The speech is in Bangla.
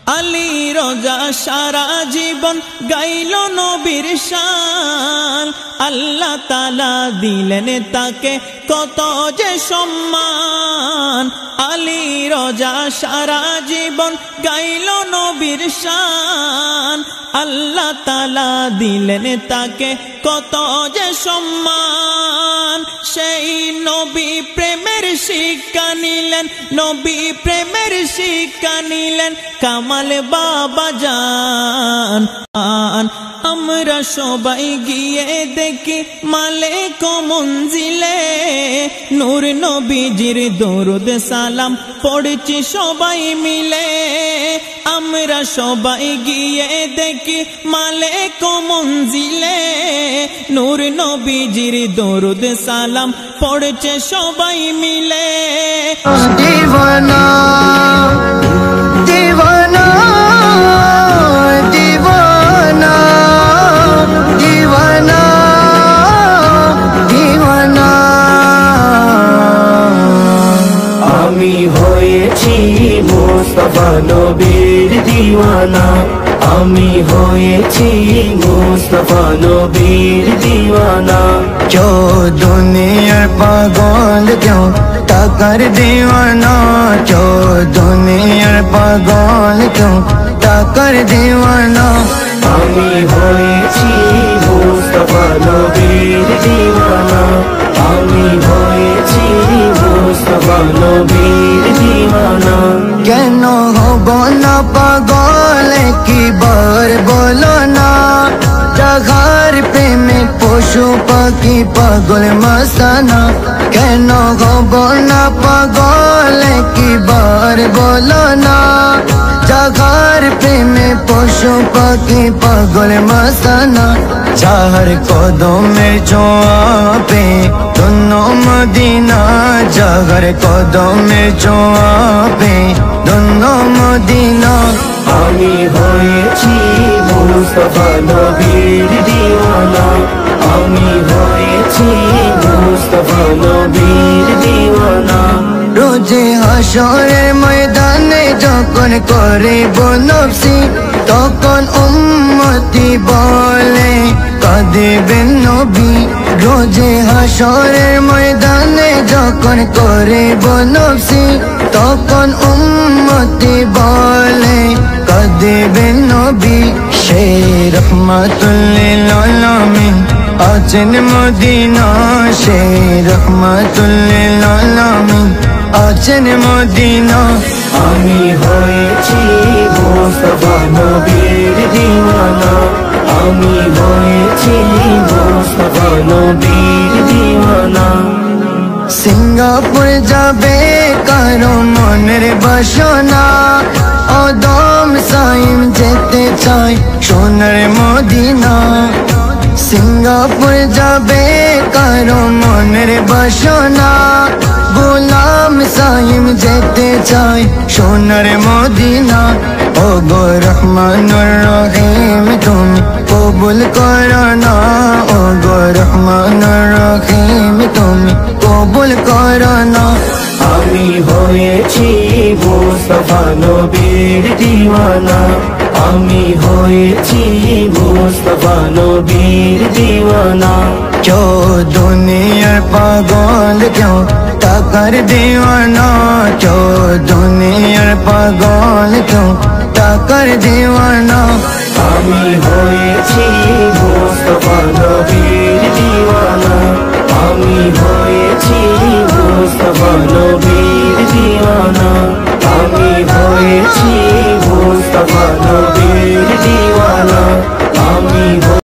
আলী রোজা সারা জীবন গাইল নবীর শান, আল্লাহ তাআলা দিলেন তাকে কত যে সম্মান। আলী রোজা সারা জীবন গাইল নবীর শান, আল্লাহ তাআলা দিলেন তাকে কত যে সম্মান। সেই নবী প্রেমের শিক্ষা নিলেন, নবী প্রেমের শিক্ষা নিলেন কামাল বাবা জান। আমরা সবাই গিয়ে দেখি মালিক মঞ্জিলে, নূর নবীজির দরুদ সালাম পড়ছি সবাই মিলে। আমরা সবাই গিয়ে দেখি মালিক মঞ্জিলে, নূর নবীজির দরুদ সালাম পড়ছে সবাই মিলে। दीवाना दीवाना दीवाना दीवाना दीवाना आमी होएছি মুস্তাফা নবীর দিওয়ানা, আমি হয়েছি মুস্তাফা নবীর দিওয়ানা। क्यों दुनिया पागल क्यों टाकर दीवाना, क्यों दुनिया पागल क्यों टाकर दीवाना। আমি হয়েছি মুস্তাফা নবীর দিওয়ানা, আমি হয়েছি মুস্তাফা নবীর দিওয়ানা। কেন হব না পাগল কি বার বলো না, জাগার প্রেমে পশু পাখি পাগল মস্তানা। কেন হব না পাগল কি বার বলো না, জাগার প্রেমে পশু পাখি পাগল মস্তানা। যার কদমে ছোঁয়াবে দোনো মদিনা, যার কদমে ছোঁয়াবে দোনো মদিনা। আমি হয়েছি মুস্তাফা নবীর দিওয়ানা, আমি হয়েছি মুস্তাফা নবীর দিওয়ানা। রোজে হাশরের ময়দানে যখন করিব নফসি, তখন উম্মতি বলে কাঁদিবেন নবী। রোজে হাশরের ময়দানে যখন করিব নফসি, তখন উম্মতি বলে কাঁদিবেন নবী। সে রহমাতুল লিল আলামিন আছেন মদিনা, সে রহমাতুল লিল আলামিন আছেন মদিনা। আমি হয়েছি মুস্তাফা নবীর দিওয়ানা, আমি হয়েছি মুস্তাফা নবীর দিওয়ানা। সিঙ্গাপুর যাবে কারো মনের বাসনা, আদম সাইম যেতে চাই সোনার মদিনা। সিঙ্গাপুর যাবে কারো মনের বাসনা, গোলাম সাইম যেতে চাই সোনার মদিনা। ও গো রহমানুর রহিম তুমি কবুল করো না, ও গো রহমানুর রহিম তুমি কবুল করো না। আমি হয়েছি মুস্তাফা নবীর দিওয়ানা, আমি হয়েছি মুস্তাফা নবীর দিওয়ানা। क्यों दुनिया पागल क्यों टाकर दीवाना, क्यों दुनिया पागल क्यों टाकर दीवाना। আমি হয়েছি